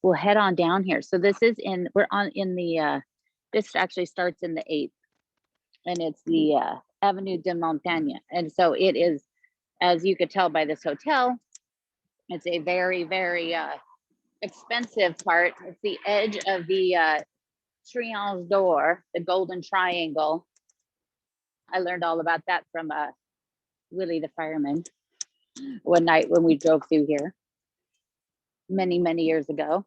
we'll head on down here. So this is we're on in the, this actually starts in the 8th, and it's the Avenue de Montagne. And so it is, as you could tell by this hotel, it's a very, very expensive part. It's the edge of the Triangle d'Or, the Golden Triangle. I learned all about that from Willie the fireman one night when we drove through here many, many years ago.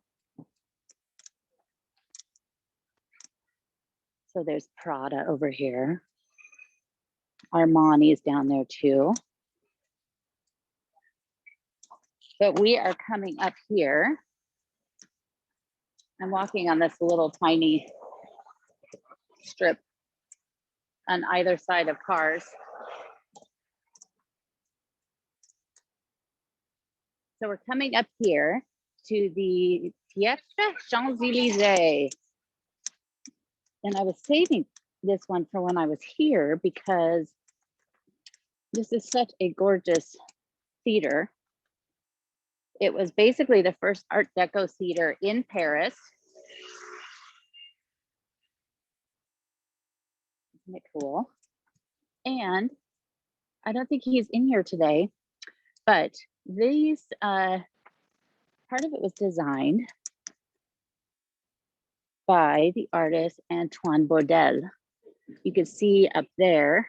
So there's Prada over here. Armani is down there too. But we are coming up here. I'm walking on this little tiny strip on either side of cars. So we're coming up here to the Théâtre Champs-Élysées. And I was saving this one for when I was here because this is such a gorgeous theater. It was basically the first Art Deco theater in Paris. Isn't it cool? And I don't think he's in here today, but these, part of it was designed by the artist Antoine Bourdelle. You can see up there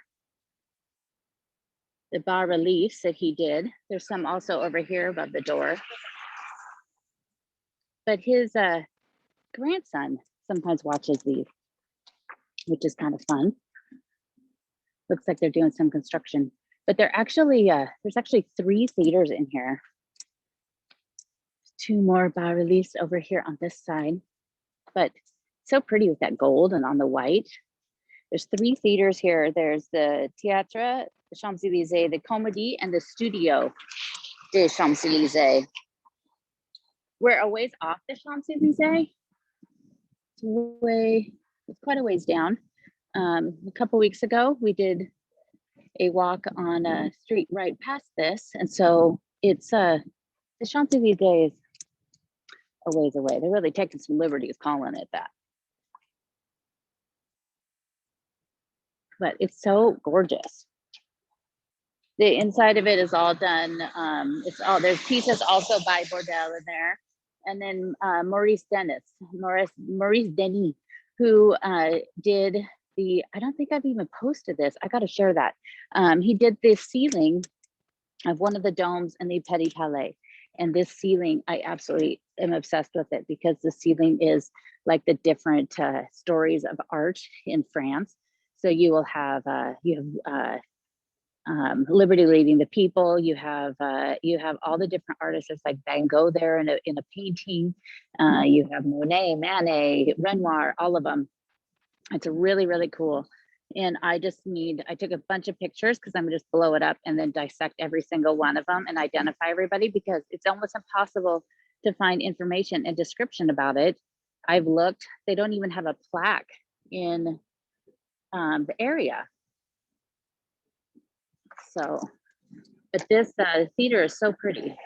the bas reliefs that he did. There's some also over here above the door. But his grandson sometimes watches these, which is kind of fun. Looks like they're doing some construction, but they're actually, there's actually 3 theaters in here. 2 more bas reliefs over here on this side, but so pretty with that gold and on the white. There's 3 theaters here. There's the Théâtre des Champs-Élysées, the Comédie, and the Studio des Champs-Élysées. We're a ways off the Champs-Élysées. It's quite a ways down. A couple weeks ago, we did a walk on a street right past this. And so it's the Champs-Élysées is a ways away. They're really taking some liberties calling it that. But it's so gorgeous. The inside of it is all done. There's pieces also by Bourdelle in there. And then Maurice Denis, who did I don't think I've even posted this. I got to share that. He did this ceiling of one of the domes in the Petit Palais. And this ceiling, I absolutely am obsessed with it because the ceiling is like the different stories of art in France. So you will have Liberty Leading the People. You have all the different artists. It's like Van Gogh there in a painting. You have Monet, Manet, Renoir, all of them. It's really, really cool. And I took a bunch of pictures because I'm gonna just blow it up and then dissect every single one of them and identify everybody because it's almost impossible to find information and description about it. I've looked, they don't even have a plaque in the area. So, but this theater is so pretty. Let's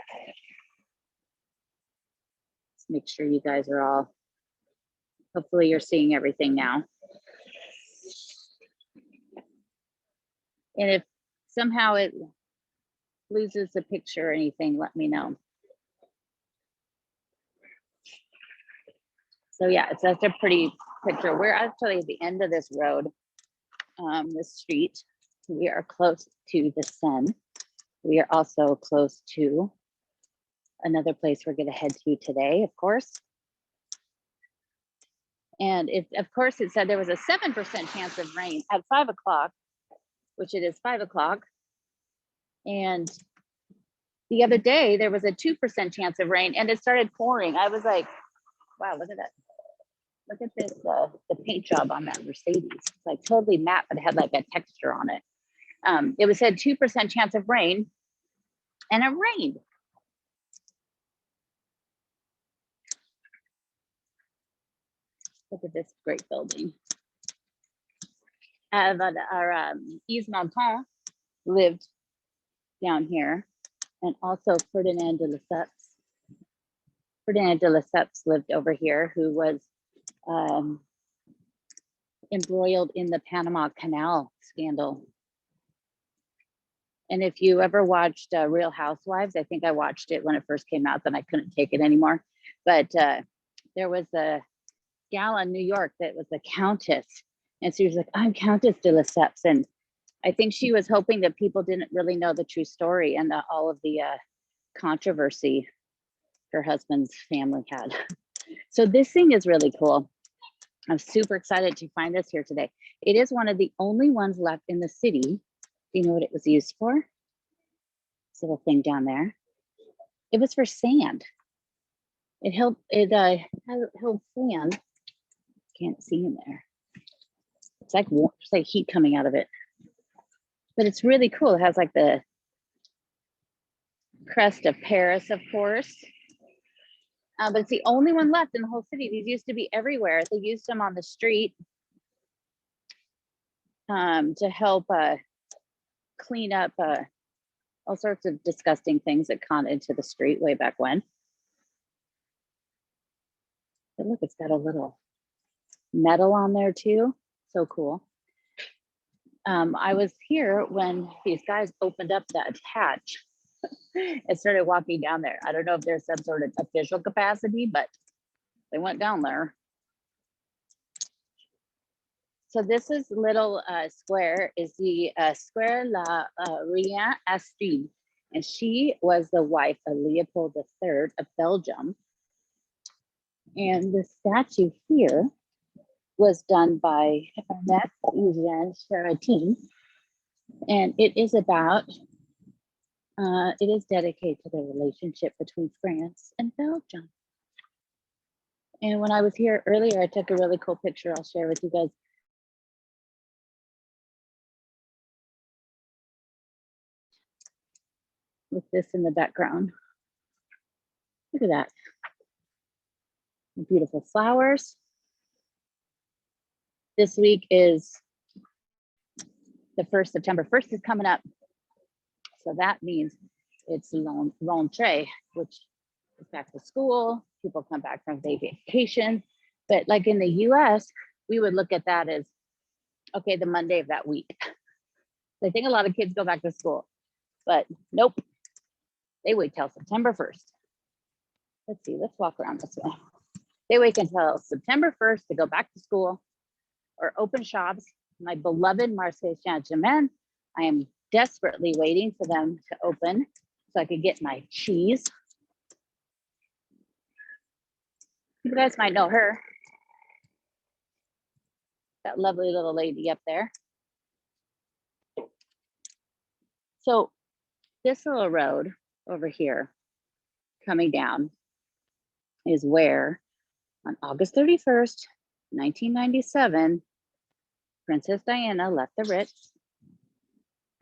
make sure you guys are all, hopefully you're seeing everything now. And if somehow it loses the picture or anything, let me know. So yeah, it's such a pretty picture. We're actually at the end of this road, this street. We are close to the Seine. We are also close to another place we're going to head to today, of course. And of course, it said there was a 7% chance of rain at 5 o'clock, which it is 5 o'clock. And the other day, there was a 2% chance of rain and it started pouring. I was like, wow, look at that. Look at this, the paint job on that Mercedes. It's like totally matte, but it had like a texture on it. It was said 2% chance of rain, and it rained. Look at this great building. Our Yves Montand lived down here, and also Ferdinand de Lesseps. Ferdinand de Lesseps lived over here, who was embroiled in the Panama Canal scandal. And if you ever watched Real Housewives, I think I watched it when it first came out, then I couldn't take it anymore. But there was a gal in New York that was a countess. And she was like, I'm Countess de Lesseps. And I think she was hoping that people didn't really know the true story and all of the controversy her husband's family had. So this thing is really cool. I'm super excited to find this here today. It is one of the only ones left in the city. Do you know what it was used for? This little thing down there. It was for sand. It held sand. Can't see in there. It's like warm, there's like heat coming out of it. But it's really cool. It has like the crest of Paris, of course. But it's the only one left in the whole city. These used to be everywhere. They used them on the street to help clean up all sorts of disgusting things that got into the street way back when. But look, it's got a little metal on there too. So cool. I was here when these guys opened up that hatch and started walking down there. I don't know if there's some sort of official capacity, but they went down there. So this is little square is the Square La Rien Astrid, and she was the wife of Leopold III of Belgium. And the statue here was done by Ernest Eugène Charatin, and it is about it is dedicated to the relationship between France and Belgium. And when I was here earlier, I took a really cool picture I'll share with you guys. With this in the background. Look at that. The beautiful flowers. This week is the 1st, September 1st is coming up. So that means it's rentrée, which is back to school. People come back from vacation. But like in the US, we would look at that as, okay, the Monday of that week. I think a lot of kids go back to school, but nope. They wait till September 1st. Let's see, let's walk around this way. They wait until September 1st to go back to school or open shops. My beloved Marseille Saint-Germain, I am desperately waiting for them to open so I could get my cheese. You guys might know her. That lovely little lady up there. So this little road over here coming down is where on August 31st, 1997, Princess Diana left the Ritz.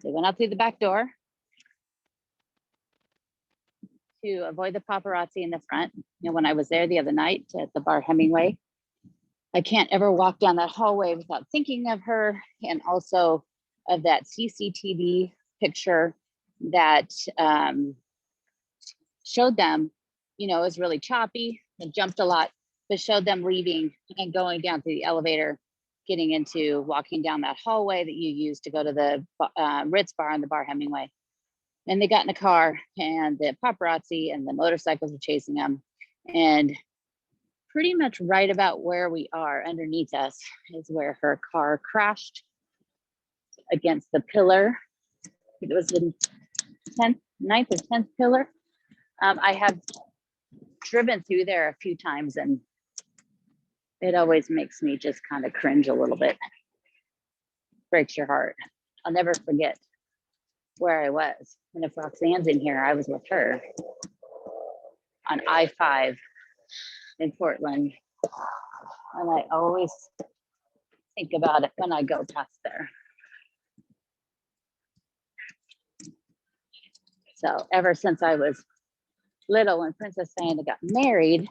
They went out through the back door to avoid the paparazzi in the front. You know, when I was there the other night at the bar Hemingway, I can't ever walk down that hallway without thinking of her, and also of that CCTV picture that showed them, you know, it was really choppy and jumped a lot, but showed them leaving and going down through the elevator, getting into walking down that hallway that you use to go to the Ritz bar and the bar Hemingway. And they got in the car and the paparazzi and the motorcycles were chasing them. And pretty much right about where we are underneath us is where her car crashed against the pillar. It was the 9th or 10th pillar. I have driven through there a few times and it always makes me just kind of cringe a little bit. Breaks your heart. I'll never forget where I was. And if Roxanne's in here, I was with her on I-5 in Portland. And I always think about it when I go past there. So ever since I was little, when Princess Diana got married,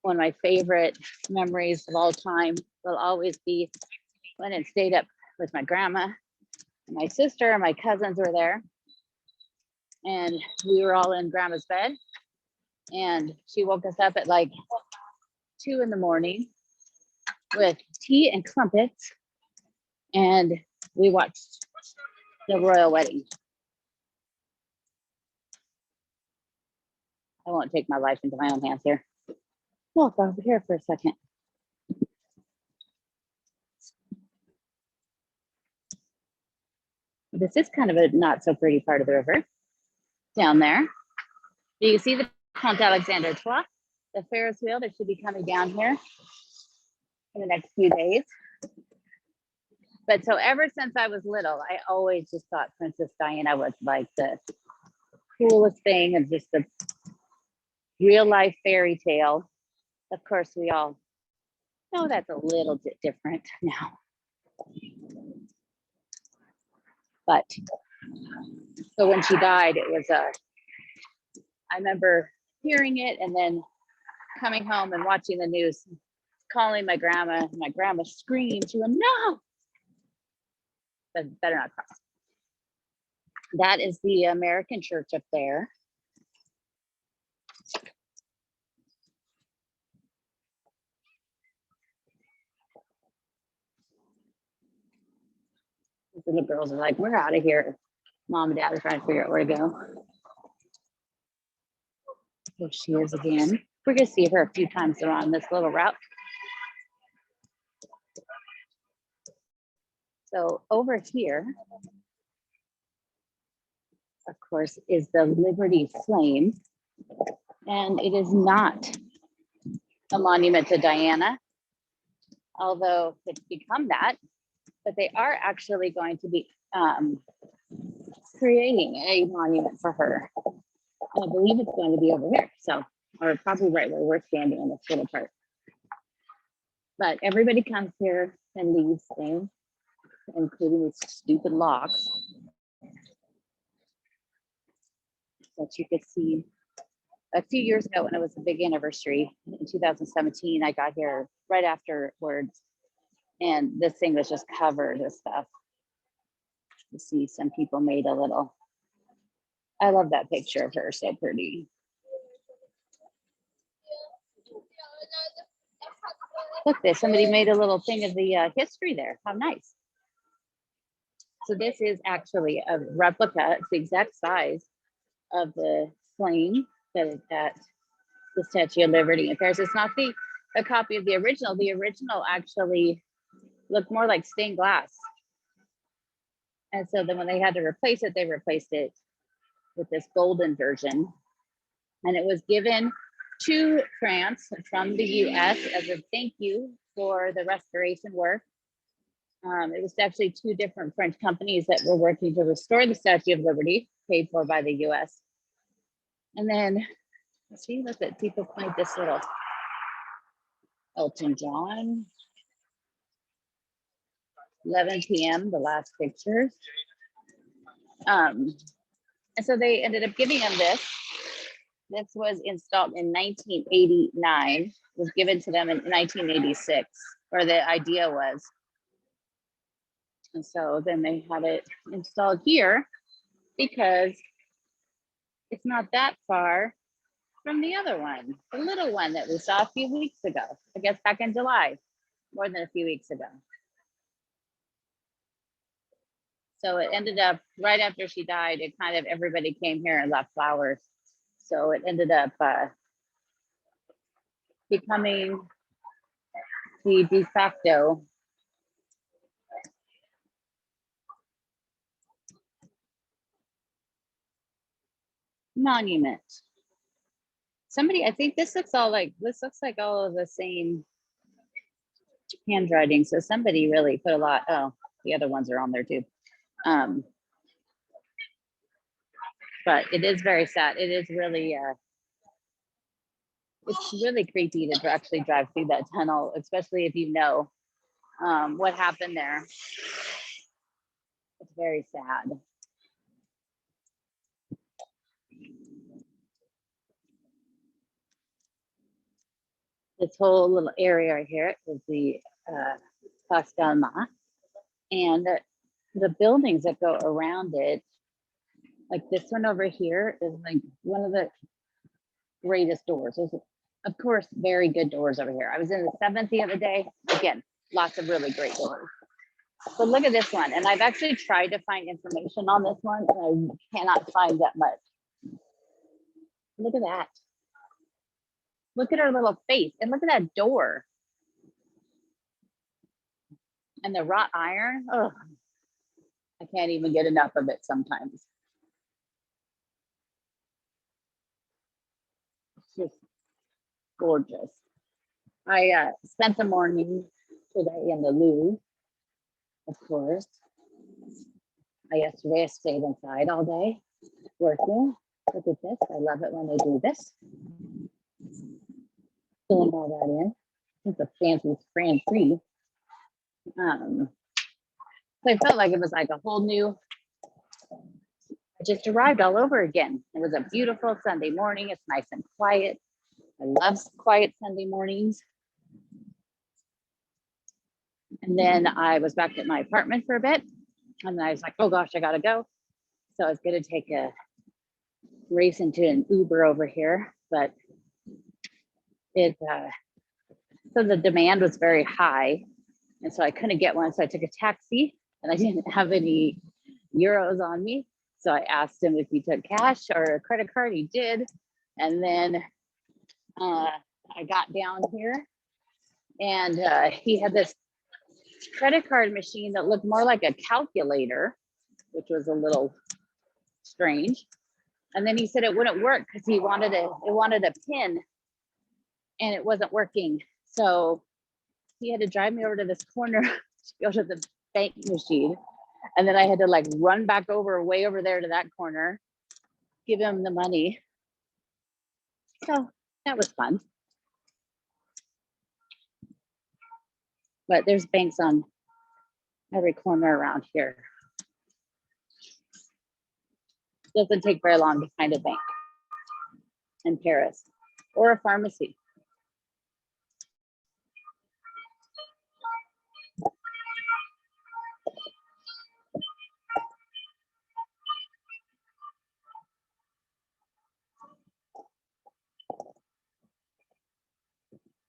one of my favorite memories of all time will always be when I stayed up with my grandma. And my sister and my cousins were there. And we were all in grandma's bed. And she woke us up at like 2 in the morning with tea and crumpets, and we watched the royal wedding. I won't take my life into my own hands here. Walk over here for a second. This is kind of a not so pretty part of the river down there. You can see the Pont Alexander Trois, the Ferris wheel that should be coming down here in the next few days. But so ever since I was little, I always just thought Princess Diana was like the coolest thing and just the real life fairy tale. Of course, we all know that's a little bit different now. But so when she died, it was I remember hearing it and then coming home and watching the news, calling my grandma. My grandma screamed. She went, "No!" But better not cry. That is the American church up there. The little girls are like, "We're out of here." Mom and dad are trying to figure out where to go. There she is again. We're gonna see her a few times around this little route. So over here, of course, is the Liberty Flame. And it is not a monument to Diana, although it's become that, but they are actually going to be creating a monument for her. I believe it's going to be over here. So, or probably right where we're standing in this little part. But everybody comes here and leaves things, including these stupid locks that you could see. A few years ago when it was a big anniversary in 2017, I got here right afterwards and this thing was just covered with stuff. You see some people made a little, I love that picture of her, so pretty. Look, there, somebody made a little thing of the history there. How nice. So this is actually a replica. It's the exact size of the flame that is at the Statue of Liberty in Paris. It's not a copy of the original. The original actually looked more like stained glass. And so then when they had to replace it, they replaced it with this golden version. And it was given to France from the US as a thank you for the restoration work. It was actually two different French companies that were working to restore the Statue of Liberty, paid for by the US. And then, see, look at people find this little Elton John. 11 p.m., the last picture. And so they ended up giving him this. This was installed in 1989. It was given to them in 1986, or the idea was. And so then they had it installed here because it's not that far from the other one, the little one that we saw a few weeks ago, I guess back in July, more than a few weeks ago. So it ended up right after she died, it kind of, everybody came here and left flowers. So it ended up becoming the de facto monument. Somebody, I think this looks like all of the same handwriting. So somebody really put a lot, oh, the other ones are on there too. But it is very sad. It is really, it's really creepy to actually drive through that tunnel, especially if you know what happened there. It's very sad. This whole little area right here is the Place d'Alma, and the buildings that go around it, like this one over here is like one of the greatest doors. There's, of course, very good doors over here. I was in the 7th the other day. Again, lots of really great doors. But look at this one. And I've actually tried to find information on this one, and I cannot find that much. Look at that. Look at her little face, and look at that door. And the wrought iron. Oh, I can't even get enough of it sometimes. It's just gorgeous. I spent the morning today in the Louvre, of course. Yesterday I stayed inside all day working. Look at this. I love it when they do this. Filling all that in. It's a fancy brand free. So I felt like it was like a whole new, I just arrived all over again. It was a beautiful Sunday morning. It's nice and quiet. I love quiet Sunday mornings. And then I was back at my apartment for a bit. And then I was like, oh gosh, I gotta go. So I was gonna take a race into an Uber over here, but it, so the demand was very high. And so I couldn't get one. So I took a taxi, and I didn't have any euros on me. So I asked him if he took cash or a credit card. He did. And then I got down here, and he had this credit card machine that looked more like a calculator, which was a little strange. And then he said it wouldn't work because it wanted a pin, and it wasn't working. So he had to drive me over to this corner to go to the bank machine. And then I had to like run back way over there to that corner, give him the money. So that was fun. But there's banks on every corner around here. Doesn't take very long to find a bank in Paris, or a pharmacy.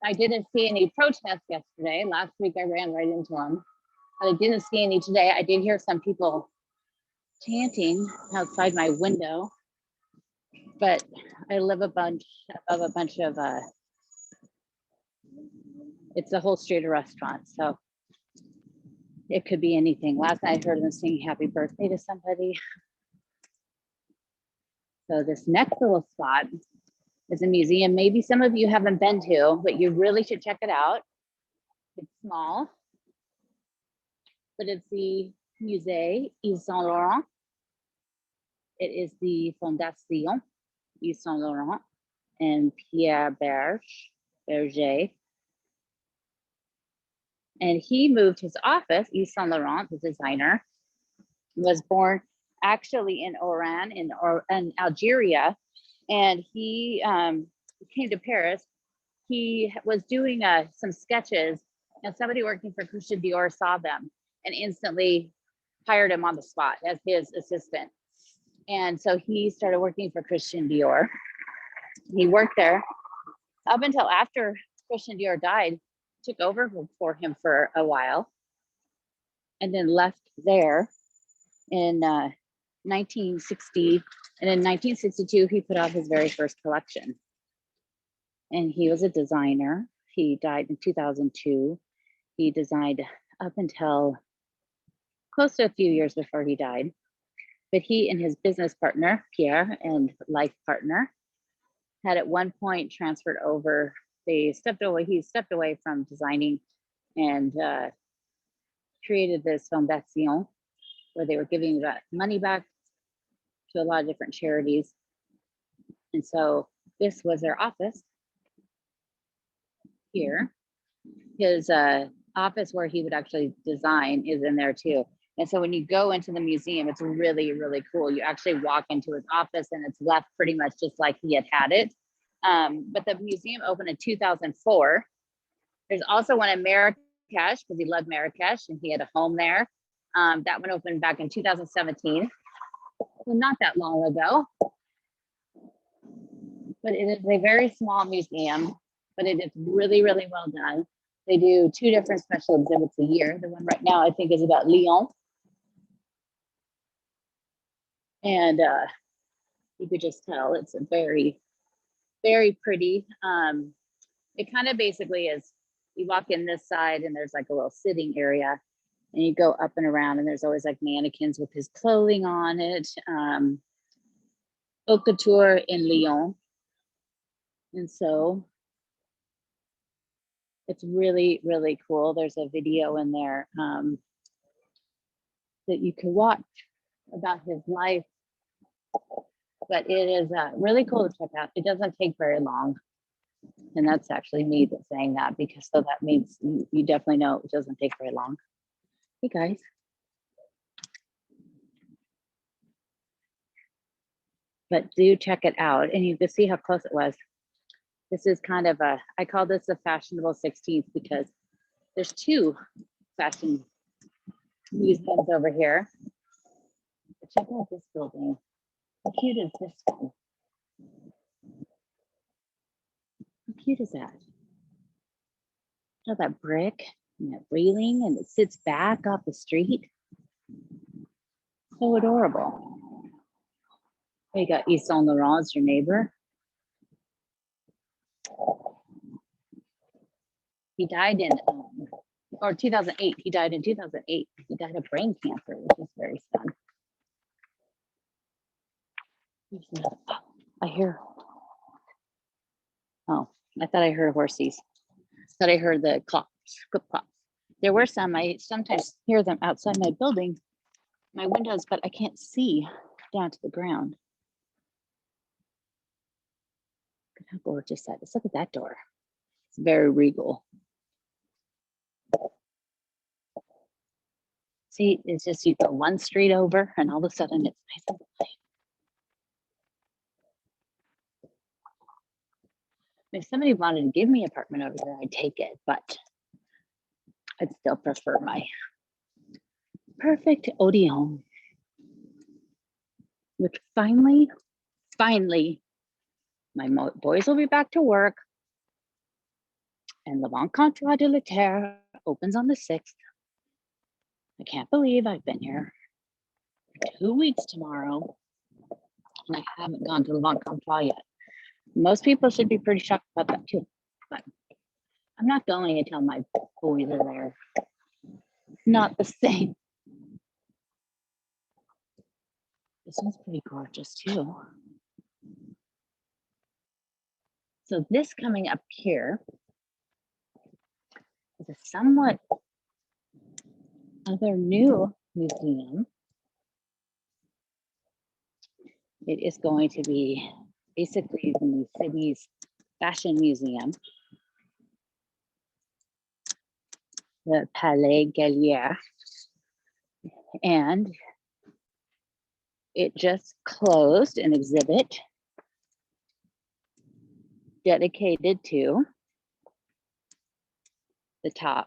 I didn't see any protests yesterday. Last week I ran right into them. I didn't see any today. I did hear some people chanting outside my window, but I live a bunch of it's a whole street of restaurants, so it could be anything. Last night I heard them singing happy birthday to somebody. So this next little spot is a museum maybe some of you haven't been to, but you really should check it out. It's small, but it's the Musée Yves Saint Laurent. It is the Fondation Yves Saint Laurent and Pierre Berger. And he moved his office. Yves Saint Laurent, the designer, was born actually in Oran, in Algeria. And he came to Paris. He was doing some sketches, and somebody working for Christian Dior saw them and instantly hired him on the spot as his assistant. And so he started working for Christian Dior. He worked there up until after Christian Dior died, took over for him for a while, and then left there in 1960. And in 1962, he put out his very first collection. And he was a designer. He died in 2002. He designed up until close to a few years before he died. But he and his business partner, Pierre, and life partner, had at one point transferred over. He stepped away from designing and created this Fondation, where they were giving money back to a lot of different charities. And so this was their office here. His office where he would actually design is in there too. And so when you go into the museum, it's really, really cool. You actually walk into his office and it's left pretty much just like he had it. But the museum opened in 2004. There's also one in Marrakesh, because he loved Marrakesh and he had a home there. That one opened back in 2017. Well, not that long ago. but it is a very small museum, but it is really, really well done. They do 2 different special exhibits a year. The one right now I think is about Lyon. And you could just tell it's a very, very pretty. It kind of basically is, you walk in this side and there's like a little sitting area, and you go up and around, and there's always like mannequins with his clothing on it. Haute couture in Lyon. And so it's really, really cool. There's a video in there that you can watch about his life, but it is really cool to check out. It doesn't take very long. And that's actually me that's saying that, because so that means you definitely know it doesn't take very long. Hey guys. But do check it out, and you can see how close it was. This is kind of I call this the fashionable 16th, because there's 2 fashion museums over here. But check out this building. How cute is this one? How cute is that? Look at that brick and that railing, and it sits back off the street. So adorable. You got Yves Saint Laurent as your neighbor. He died in, or 2008. He died in 2008. He died of brain cancer, which is very sad. I hear. Oh, I thought I heard horses. I thought I heard the clocks, clip clops. There were some. I sometimes hear them outside my building, my windows, but I can't see down to the ground. Look how gorgeous that is. Look at that door. It's very regal. See, it's just you go one street over, and all of a sudden it's nice and light. If somebody wanted to give me an apartment over there, I'd take it, but I'd still prefer my perfect Odeon, which finally, my boys will be back to work, and Le Bon Contrat de la Terre opens on the 6th. I can't believe I've been here for 2 weeks tomorrow, and I haven't gone to Le Bon Contrat yet. Most people should be pretty shocked about that too, but I'm not going until my boys are there. Not the same. This one's pretty gorgeous too. So this coming up here is a somewhat other new museum. It is going to be basically the city's fashion museum, the Palais Gallier, and it just closed an exhibit dedicated to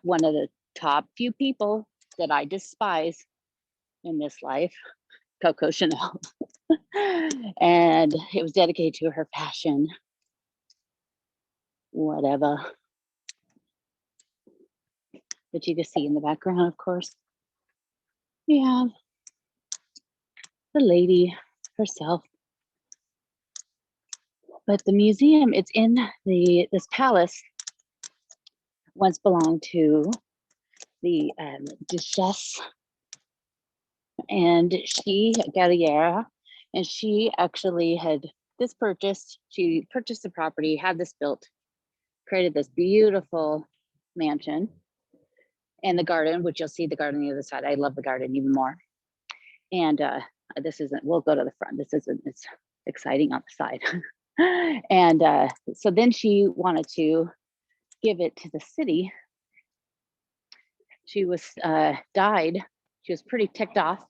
one of the top few people that I despise in this life, Coco Chanel. And it was dedicated to her passion, whatever. That you can see in the background, of course. We have the lady herself. But the museum, it's in this palace once belonged to the Duchesse, and she, Galliera, and she actually had she purchased the property, had this built, created this beautiful mansion, and the garden, which you'll see the garden on the other side. I love the garden even more. And we'll go to the front. It's exciting on the side. And so then she wanted to give it to the city. She was died. She was pretty ticked off.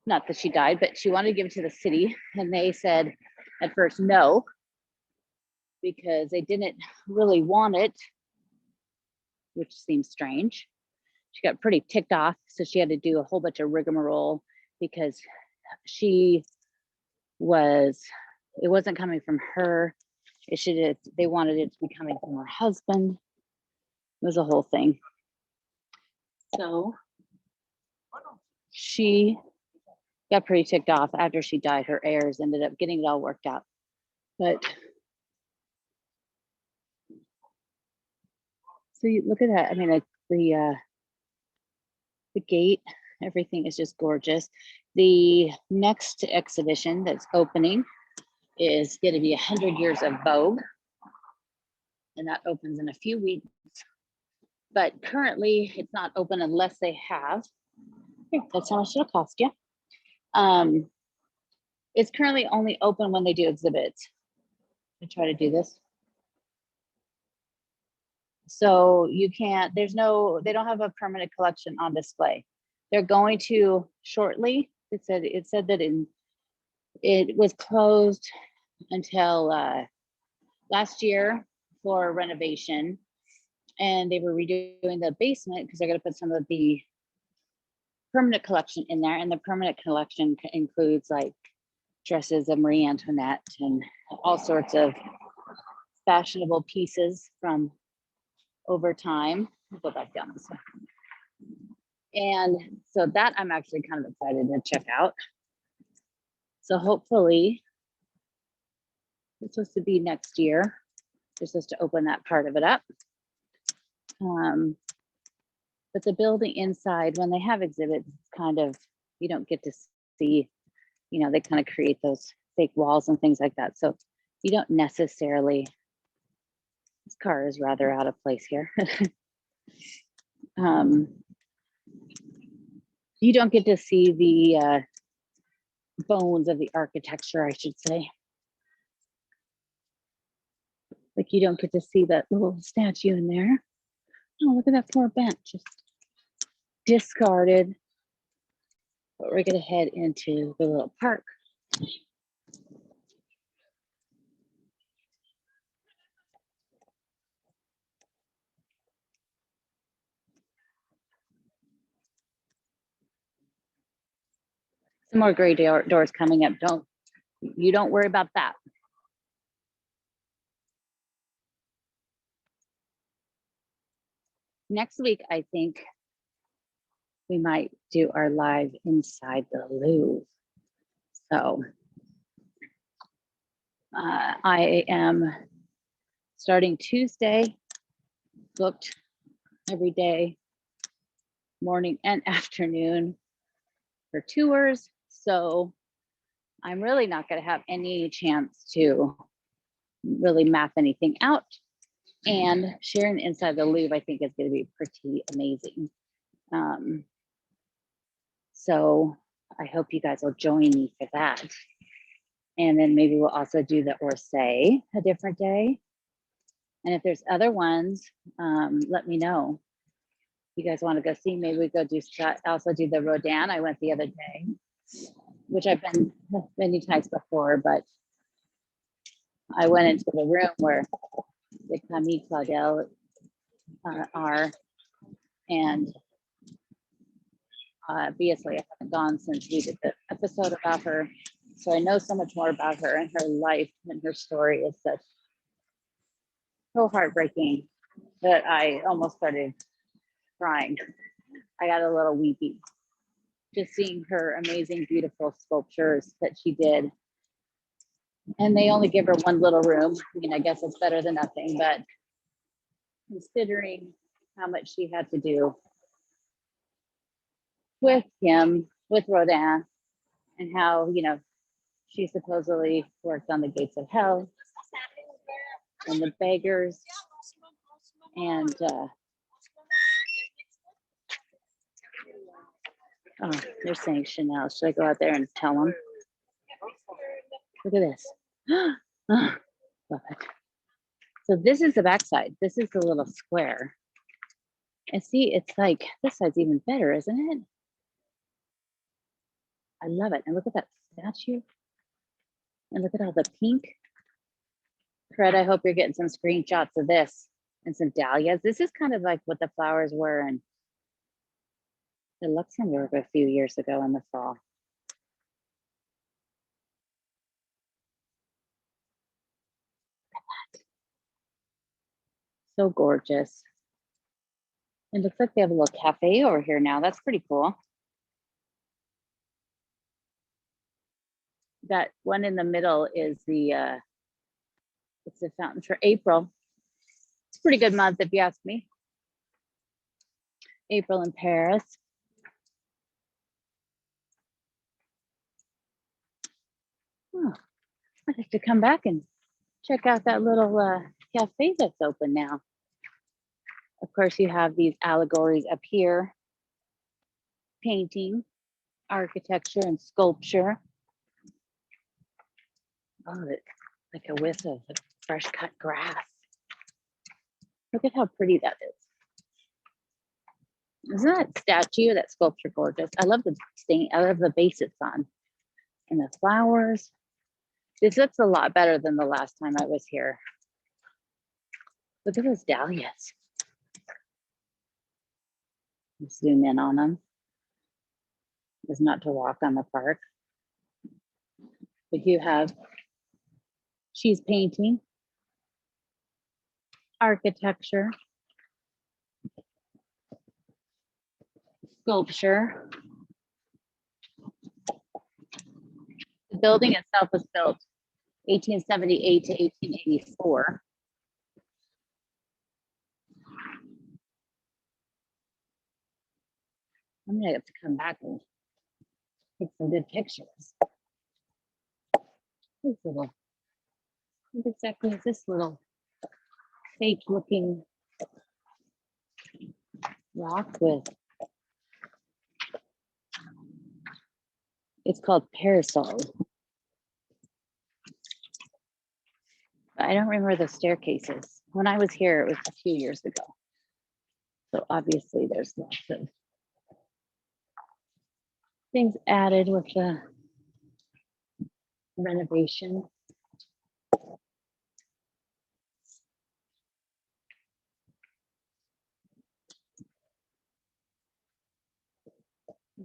Not that she died, but she wanted to give it to the city. And they said at first no, because they didn't really want it, which seems strange. She got pretty ticked off. So she had to do a whole bunch of rigmarole, because it wasn't coming from her. They wanted it to be coming from her husband. It was a whole thing. So she got pretty ticked off after she died. Her heirs ended up getting it all worked out. But so you look at that. I mean, like the gate, everything is just gorgeous. The next exhibition that's opening is going to be 100 Years of Vogue, and that opens in a few weeks. But currently, it's not open unless they have. Here, that's how much it'll cost you. It's currently only open when they do exhibits. I try to do this. So you can't, they don't have a permanent collection on display. They're going to shortly. It said that it was closed until last year for renovation, and they were redoing the basement because they're going to put some of the permanent collection in there. And the permanent collection includes like dresses of Marie Antoinette and all sorts of fashionable pieces from over time. I'll go back down this way. And so that I'm actually kind of excited to check out. So hopefully it's supposed to be next year. They're supposed to open that part of it up. But the building inside, when they have exhibits, kind of, you don't get to see, you know, they kind of create those fake walls and things like that. So you don't necessarily, this car is rather out of place here. You don't get to see the bones of the architecture, I should say. Like you don't get to see that little statue in there. Oh, look at that poor bench, just discarded. But we're gonna head into the little park. Some more gray doors coming up. You don't worry about that. Next week, I think we might do our live inside the Louvre. So I am starting Tuesday, booked every day, morning and afternoon for tours. So I'm really not going to have any chance to really map anything out. And sharing inside the Louvre, I think, is going to be pretty amazing. So I hope you guys will join me for that. And then maybe we'll also do the Orsay a different day. And if there's other ones, let me know. You guys want to go see, maybe we go do, also do the Rodin. I went the other day, which I've been many times before, but I went into the room where the Camille Claudel are, and obviously I haven't gone since we did the episode about her. So I know so much more about her and her life, and her story is so heartbreaking that I almost started crying. I got a little weepy just seeing her amazing, beautiful sculptures that she did. And they only give her one little room. I mean, I guess it's better than nothing, but considering how much she had to do with him, with Rodin, and how, you know, she supposedly worked on the gates of hell and the beggars. And oh, they're saying Chanel. Should I go out there and tell them? Look at this. Oh, love it. So this is the backside. This is the little square. And see, it's like, this side's even better, isn't it? I love it. And look at that statue. And look at all the pink. Fred, I hope you're getting some screenshots of this and some dahlias. This is kind of like what the flowers were in the Luxembourg a few years ago in the fall. So gorgeous. It looks like they have a little cafe over here now. That's pretty cool. That one in the middle is the it's the fountain for April. It's a pretty good month if you ask me. April in Paris. Oh, I'd like to come back and check out that little cafe that's open now. Of course, you have these allegories up here, painting, architecture, and sculpture. Oh, it's like a whiff of fresh cut grass. Look at how pretty that is. Isn't that statue, that sculpture gorgeous? I love the stain. I love the base it's on. And the flowers. This looks a lot better than the last time I was here. Look at those dahlias. Zoom in on them. It's not to walk on the park. But you have, she's painting, architecture, sculpture. The building itself was built 1878 to 1884. I'm gonna have to come back and take some good pictures. This little, what exactly is this little fake looking rock with? It's called parasol. I don't remember the staircases. When I was here, it was a few years ago. So obviously there's lots of things added with the renovation.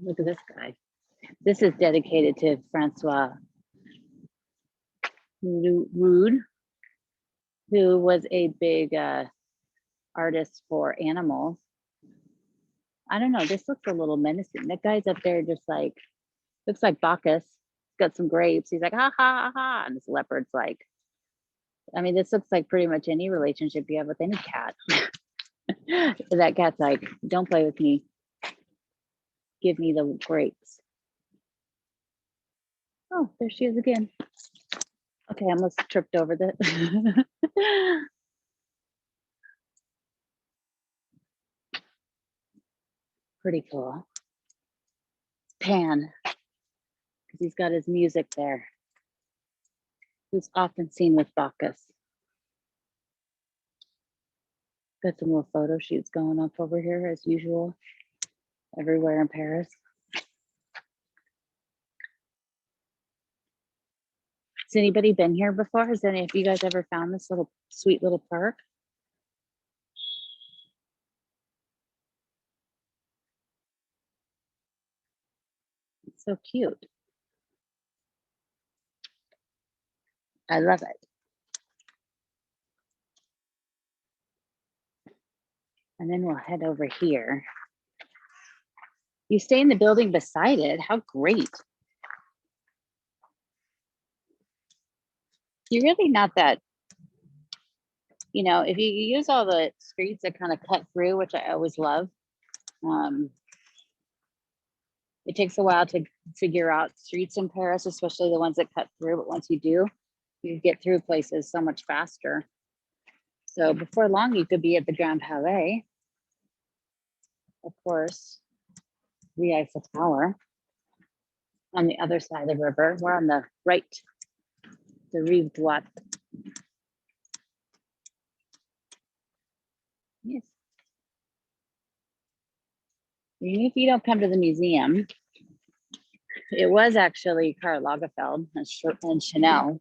Look at this guy. This is dedicated to Francois Rude, who was a big artist for animals. I don't know, this looks a little menacing. That guy's up there just like, looks like Bacchus. He's got some grapes. He's like, ha, ha, ha. And this leopard's like, I mean, this looks like pretty much any relationship you have with any cat. That cat's like, don't play with me. Give me the grapes. Oh, there she is again. Okay, I almost tripped over the. Pretty cool. Pan, because he's got his music there. Who's often seen with Bacchus. Got some little photo shoots going up over here as usual, everywhere in Paris. Has anybody been here before? Has any of you guys ever found this little sweet little park? It's so cute. I love it. And then we'll head over here. You stay in the building beside it. How great. You're really not that, you know, if you use all the streets that kind of cut through, which I always love, it takes a while to figure out streets in Paris, especially the ones that cut through. But once you do, you get through places so much faster. So before long, you could be at the Grand Palais. Of course, the Eiffel Tower on the other side of the river. We're on the right, the Rive Droite. Yes. Even if you don't come to the museum, it was actually Karl Lagerfeld and Chanel.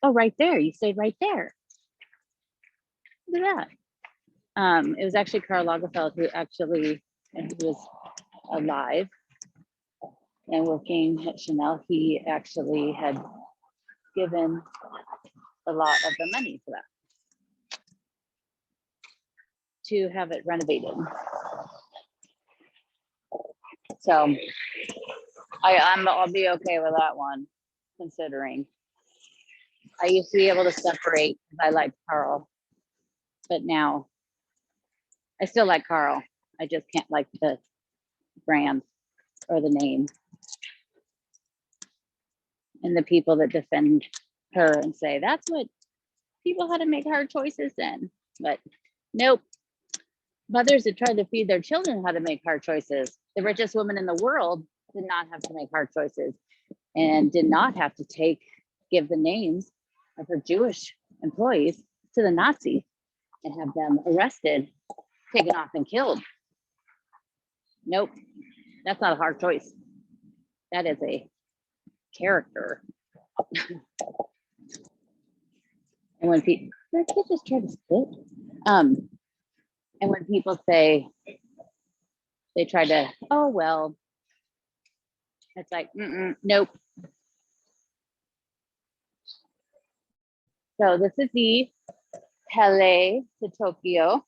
Oh, right there. You stayed right there. Look at that. It was actually Karl Lagerfeld who actually, and he was alive and working at Chanel. He actually had given a lot of the money for that. to have it renovated. So I'll be okay with that one, considering I used to be able to separate because I liked Carl, but now I still like Carl. I just can't like the brand or the name. And the people that defend her and say that's what people had to make hard choices then. But nope. Mothers that tried to feed their children how to make hard choices. The richest woman in the world did not have to make hard choices and did not have to give the names of her Jewish employees to the Nazis and have them arrested, taken off, and killed. Nope, that's not a hard choice. That is a character. And when people, I just try to spit. And when people say they try to, oh well, it's like, nope. So this is the Pele to Tokyo.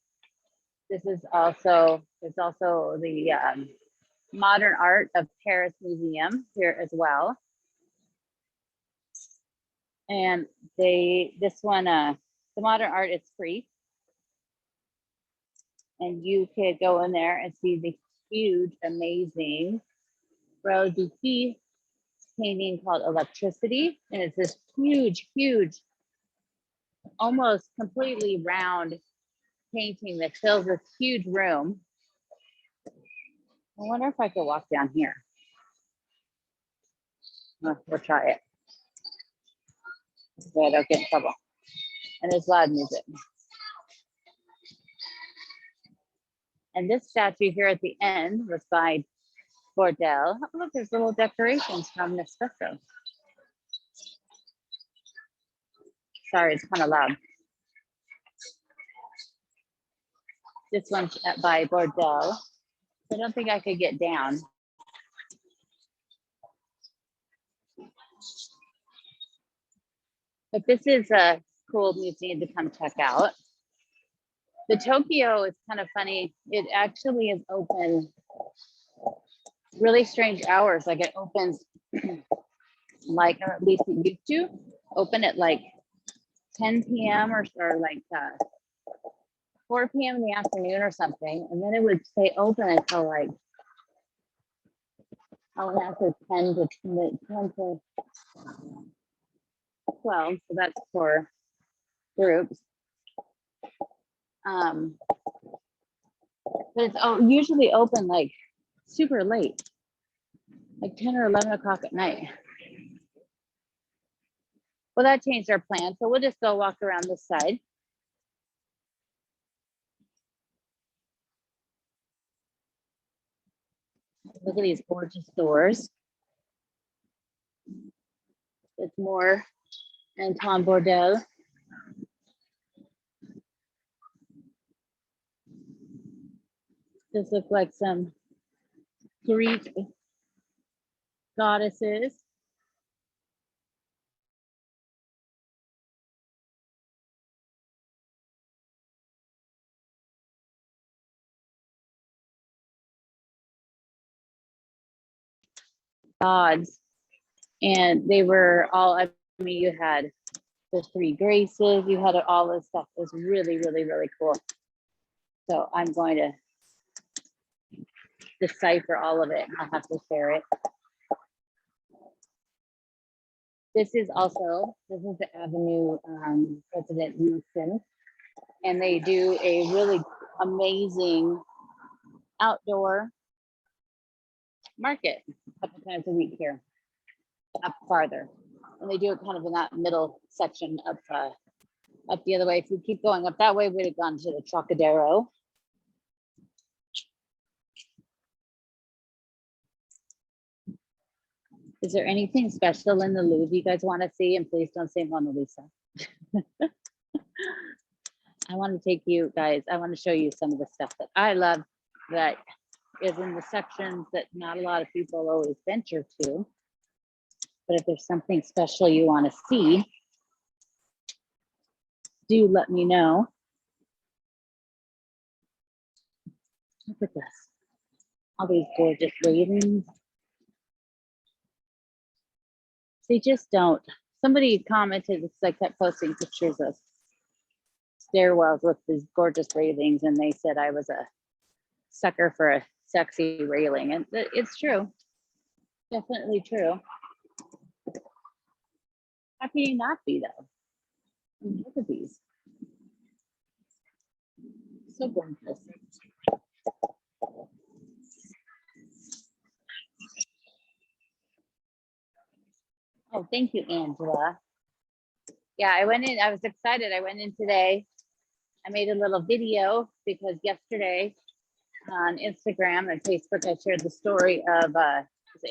This is also, there's also the Modern Art of Paris Museum here as well. And this one, the modern art is free. And you could go in there and see the huge, amazing Rose Dupuy painting called Electricity. And it's this huge, huge, almost completely round painting that fills this huge room. I wonder if I could walk down here. We'll try it. So I don't get in trouble. And there's loud music. And this statue here at the end was by Bordel. Oh, look, there's little decorations from Nespresso. Sorry, it's kind of loud. This one's by Bordel. I don't think I could get down. But this is a cool museum to come check out. The Tokyo is kind of funny. It actually is open really strange hours. Like it opens like, or at least it used to open at like 10 p.m. or like 4 p.m. in the afternoon or something. And then it would stay open until like, after 10 to 12. So that's for groups. But it's usually open like super late, like 10 or 11 o'clock at night. Well, that changed our plan. So we'll just go walk around this side. Look at these gorgeous doors. It's more Antoine Bordel. This looks like some Greek goddesses. Gods. And they were all, I mean, you had the three graces, you had all this stuff. It was really, really, really cool. So I'm going to decipher all of it. I'll have to share it. This is the Avenue President Wilson, and they do a really amazing outdoor market a couple times a week here, up farther. And they do it kind of in that middle section up the other way. If you keep going up that way, we'd have gone to the Trocadero. Is there anything special in the Louvre you guys want to see? And please don't say Mona Lisa. I want to take you guys, I want to show you some of the stuff that I love that is in the sections that not a lot of people always venture to. But if there's something special you want to see, do let me know. Look at this. All these gorgeous railings. They just don't. Somebody commented, it's like kept posting pictures of stairwells with these gorgeous railings, and they said I was a sucker for a sexy railing, and it's true. Definitely true. How can you not be though? Look at these. So gorgeous. Oh, thank you, Angela. Yeah, I went in, I was excited. I went in today. I made a little video because yesterday on Instagram and Facebook, I shared the story of the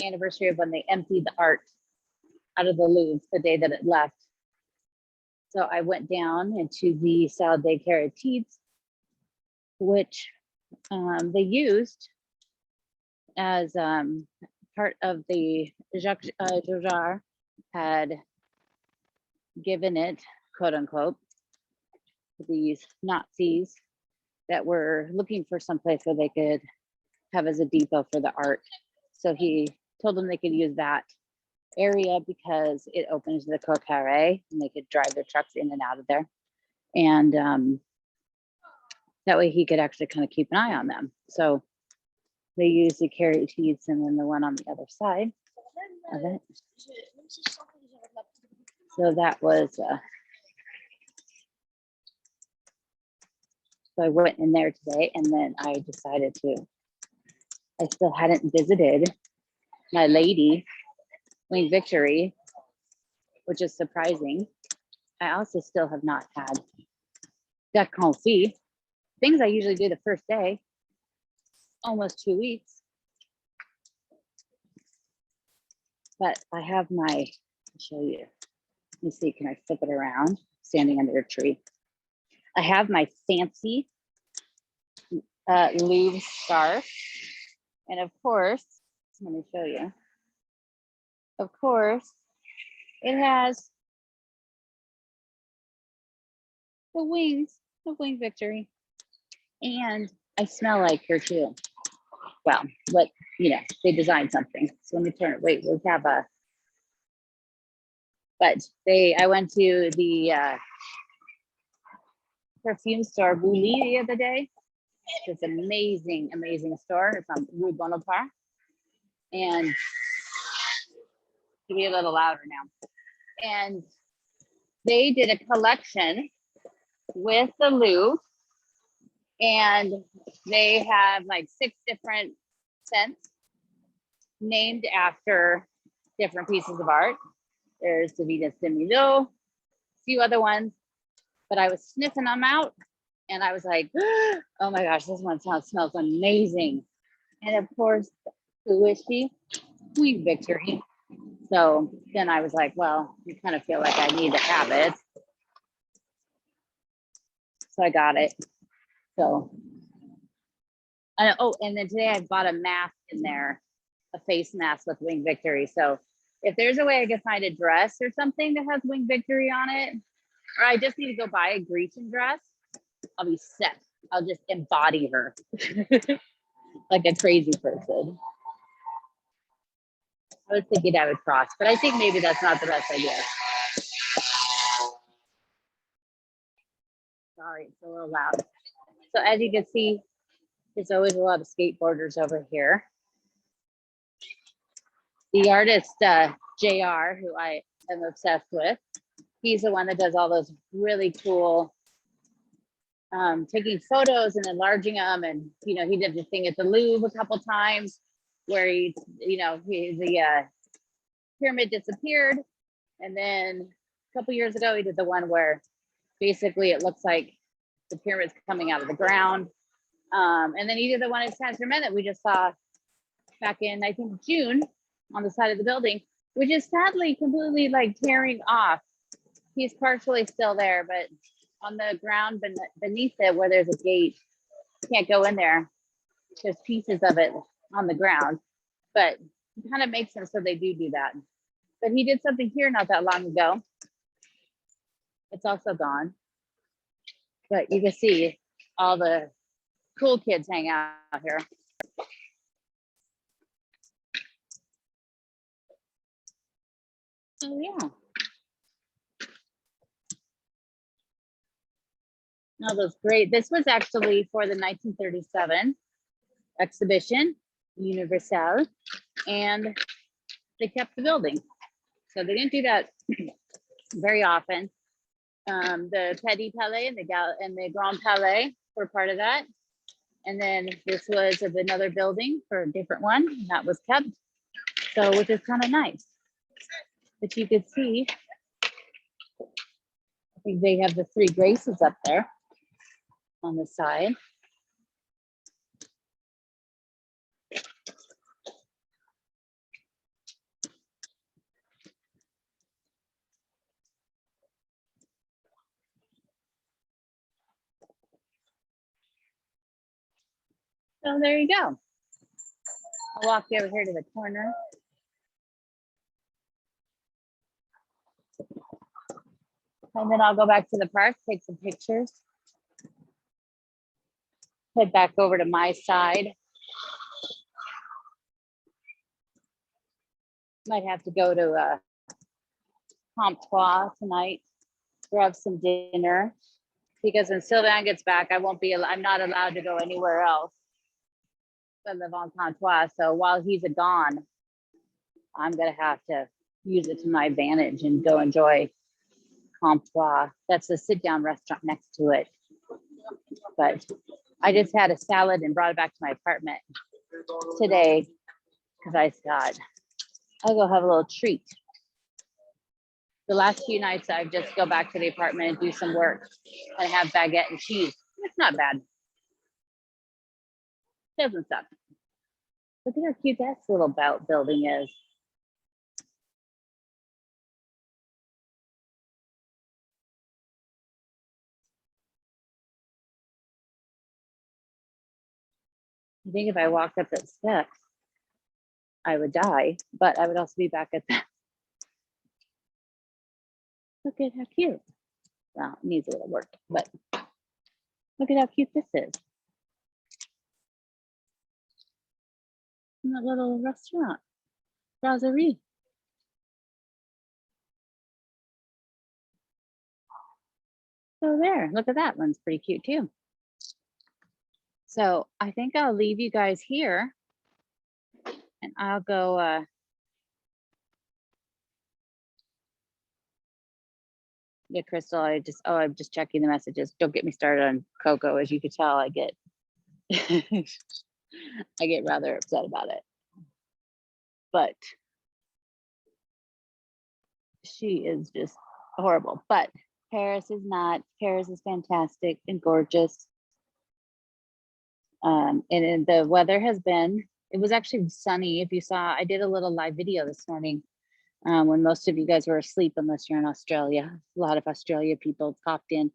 anniversary of when they emptied the art out of the Louvre the day that it left. So I went down into the Salle des Caritides, which they used as part of the Jacques Jaujard had given it, quote unquote, these Nazis that were looking for someplace where they could have as a depot for the art. So he told them they could use that area because it opens the Coq Carré and they could drive their trucks in and out of there. And that way he could actually kind of keep an eye on them. So they used the Caritides and then the one on the other side of it. So that was, so I went in there today and then I decided I still hadn't visited my lady, Wing Victory, which is surprising. I also still have not had that confit, things I usually do the first day, almost 2 weeks. But I have my, I'll show you. Let me see, can I flip it around? Standing under a tree. I have my fancy Louvre scarf. And of course, let me show you. Of course, it has the wings of Wing Victory. And I smell like her too. Well, but you know, they designed something. So let me turn it, wait, we have a, but I went to the perfume store Bouli the other day. It's amazing, amazing store. It's on Rue Bonaparte. And to be a little louder now. And they did a collection with the Louvre, and they have like 6 different scents named after different pieces of art. There's the Venus de Milo, a few other ones, but I was sniffing them out and I was like, oh my gosh, this one smells amazing. And of course, who is she? Wing Victory. So then I was like, well, you kind of feel like I need to have it. So I got it. So, oh, and then today I bought a mask in there, a face mask with Wing Victory. So if there's a way I can find a dress or something that has Wing Victory on it, or I just need to go buy a Grecian dress, I'll be set. I'll just embody her like a crazy person. I was thinking I would cross, but I think maybe that's not the best idea. Sorry, it's a little loud. So as you can see, there's always a lot of skateboarders over here. The artist, JR, who I am obsessed with, he's the one that does all those really cool taking photos and enlarging them. And, you know, he did the thing at the Louvre a couple times where the pyramid disappeared. And then a couple years ago, he did the one where basically it looks like the pyramid's coming out of the ground. And then he did the one at Saint-Germain that we just saw back in, I think, June on the side of the building, which is sadly completely like tearing off. He's partially still there, but on the ground beneath it where there's a gate, you can't go in there. There's pieces of it on the ground, but it kind of makes sense so they do that. But he did something here not that long ago. It's also gone, but you can see all the cool kids hang out here. Oh yeah. No, that's great. This was actually for the 1937 exhibition, Universal, and they kept the building. So they didn't do that very often. The Petit Palais and the Grand Palais were part of that. And then this was of another building for a different one that was kept. So, which is kind of nice. But you could see, I think they have the three graces up there on the side. So there you go. I'll walk you over here to the corner. And then I'll go back to the park, take some pictures. Head back over to my side. Might have to go to Comptoir tonight, grab some dinner. Because when Sylvain gets back, I'm not allowed to go anywhere else than the Bon Comptoir. So while he's gone, I'm gonna have to use it to my advantage and go enjoy Comptoir. That's a sit-down restaurant next to it. But I just had a salad and brought it back to my apartment today because I thought I'll go have a little treat. The last few nights I've just go back to the apartment and do some work and have baguette and cheese. It's not bad. Doesn't suck. Look at how cute that little building is. I think if I walked up that steps, I would die, but I would also be back at that. Look at how cute. Well, it needs a little work, but look at how cute this is. And that little restaurant, Brasserie. So there, look at that one's pretty cute too. So I think I'll leave you guys here and I'll go yeah, Crystal, I'm just checking the messages. Don't get me started on Coco. As you could tell, I get I get rather upset about it. But she is just horrible. But Paris is not. Paris is fantastic and gorgeous. And the weather has been, it was actually sunny. If you saw, I did a little live video this morning when most of you guys were asleep, unless you're in Australia. A lot of Australia people popped in,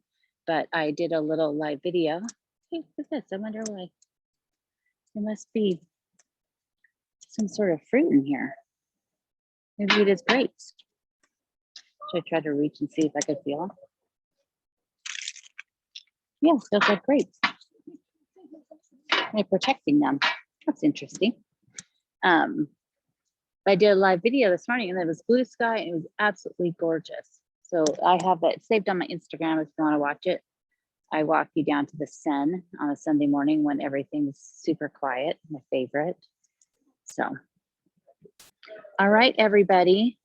but I did a little live video. Hey, what's this? I wonder why. There must be some sort of fruit in here. Maybe it is grapes. Should I try to reach and see if I could feel? Yeah, feels like grapes. They're protecting them. That's interesting. I did a live video this morning and it was blue sky and it was absolutely gorgeous. So I have it saved on my Instagram if you want to watch it. I walk you down to the Seine on a Sunday morning when everything's super quiet, my favorite. So, all right, everybody.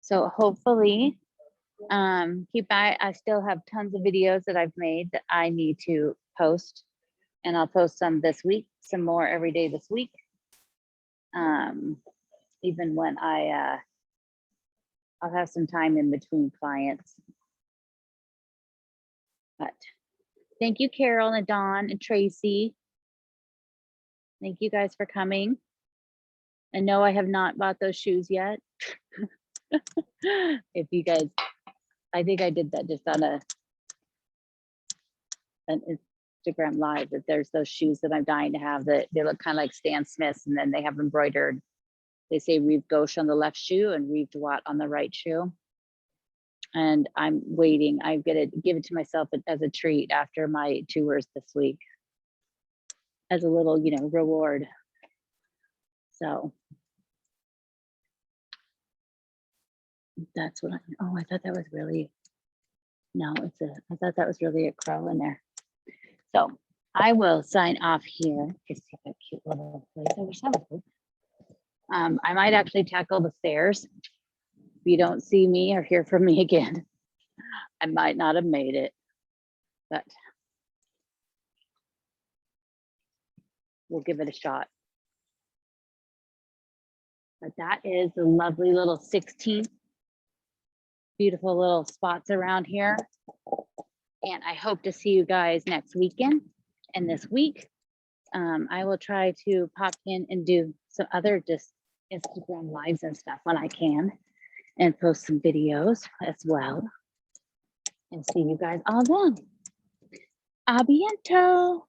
So hopefully, I still have tons of videos that I've made that I need to post, and I'll post some this week, some more every day this week. Even when I'll have some time in between clients. But thank you, Carol and Dawn and Tracy. Thank you guys for coming. And no, I have not bought those shoes yet. If you guys, I think I did that just on an Instagram live, that there's those shoes that I'm dying to have that they look kind of like Stan Smith's, and then they have embroidered. They say Rive Gauche on the left shoe and Rive Droite on the right shoe. and I'm waiting. I'm gonna give it to myself as a treat after my tours this week, as a little, you know, reward. So that's what I thought that was really, no, I thought that was really a crow in there. So I will sign off here. Just see that cute little place. I wish that was open. I might actually tackle the stairs. If you don't see me or hear from me again, I might not have made it, but we'll give it a shot. But that is a lovely little 16 beautiful little spots around here. And I hope to see you guys next weekend. And this week, I will try to pop in and do some other just Instagram lives and stuff when I can, and post some videos as well. And see you guys all then. A bientôt.